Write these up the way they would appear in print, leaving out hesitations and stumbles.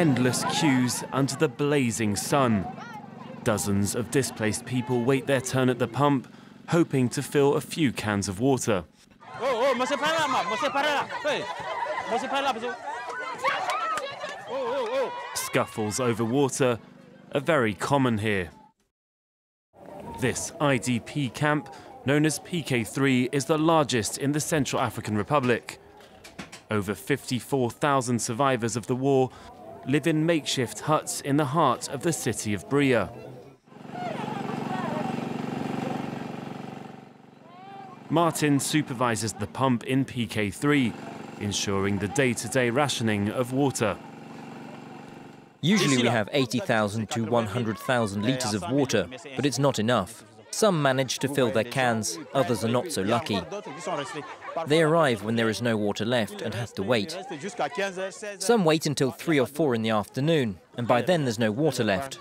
Endless queues under the blazing sun. Dozens of displaced people wait their turn at the pump, hoping to fill a few cans of water. Scuffles over water are very common here. This IDP camp, known as PK3, is the largest in the Central African Republic. Over 54,000 survivors of the war live in makeshift huts in the heart of the city of Bria. Martin supervises the pump in PK3, ensuring the day-to-day rationing of water. Usually we have 80,000 to 100,000 litres of water, but it's not enough. Some manage to fill their cans, others are not so lucky. They arrive when there is no water left and have to wait. Some wait until 3 or 4 in the afternoon, and by then there's no water left.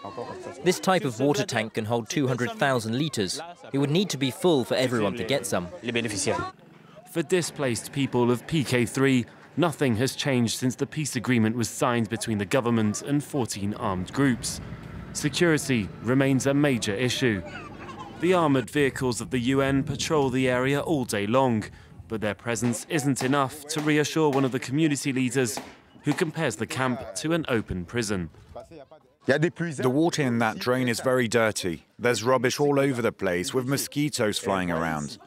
This type of water tank can hold 200,000 litres. It would need to be full for everyone to get some. For displaced people of PK3, nothing has changed since the peace agreement was signed between the government and 14 armed groups. Security remains a major issue. The armoured vehicles of the UN patrol the area all day long, but their presence isn't enough to reassure one of the community leaders who compares the camp to an open prison. The water in that drain is very dirty. There's rubbish all over the place with mosquitoes flying around.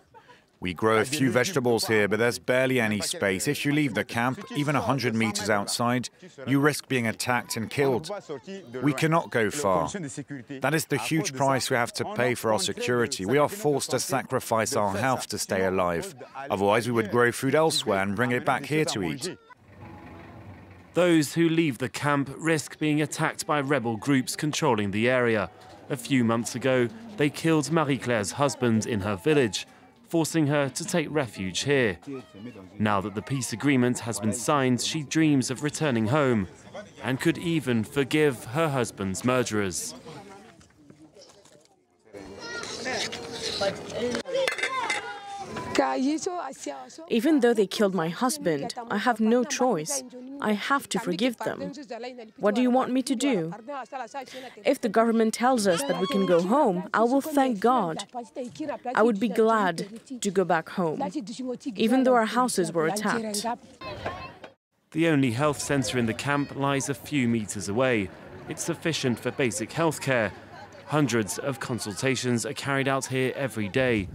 We grow a few vegetables here, but there's barely any space. If you leave the camp, even 100 meters outside, you risk being attacked and killed. We cannot go far. That is the huge price we have to pay for our security. We are forced to sacrifice our health to stay alive. Otherwise, we would grow food elsewhere and bring it back here to eat. Those who leave the camp risk being attacked by rebel groups controlling the area. A few months ago, they killed Marie-Claire's husband in her village, forcing her to take refuge here. Now that the peace agreement has been signed, she dreams of returning home and could even forgive her husband's murderers. Even though they killed my husband, I have no choice. I have to forgive them. What do you want me to do? If the government tells us that we can go home, I will thank God. I would be glad to go back home, even though our houses were attacked. The only health centre in the camp lies a few meters away. It's sufficient for basic health care. Hundreds of consultations are carried out here every day.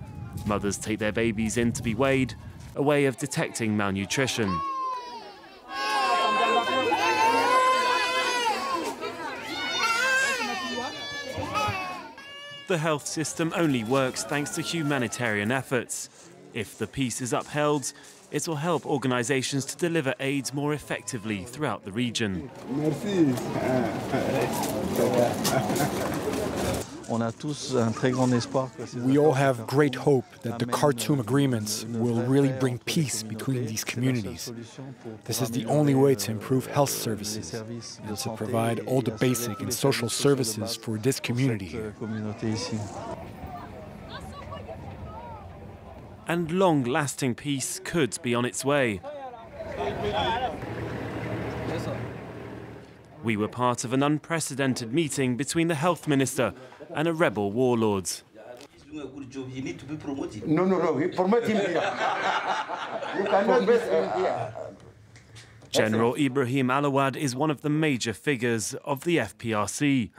Mothers take their babies in to be weighed, a way of detecting malnutrition. The health system only works thanks to humanitarian efforts. If the peace is upheld, it will help organisations to deliver aid more effectively throughout the region. We all have great hope that the Khartoum agreements will really bring peace between these communities. This is the only way to improve health services and to provide all the basic and social services for this community here. And long-lasting peace could be on its way. We were part of an unprecedented meeting between the health minister and a rebel warlord. No, promote him here. You cannot base him here. General IBRAHIM ALAWAD is one of the major figures of the FPRC,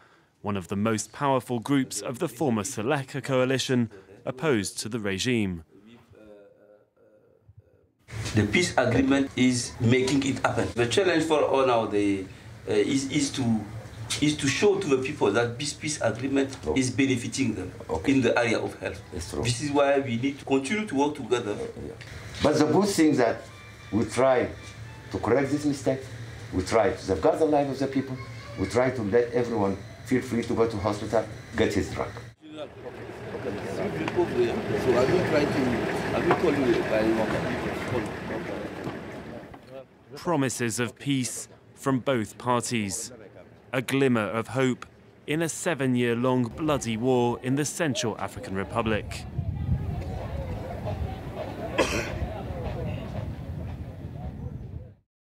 one of the most powerful groups of the former SELEKA coalition opposed to the regime. The peace agreement is making it happen. The challenge for all now is to show to the people that this peace agreement is benefiting them in the area of health. This is why we need to continue to work together. But the good thing is that we try to correct this mistake, we try to safeguard the life of the people, we try to let everyone feel free to go to hospital, get his drug. Promises of peace from both parties. A glimmer of hope in a 7-year-long bloody war in the Central African Republic.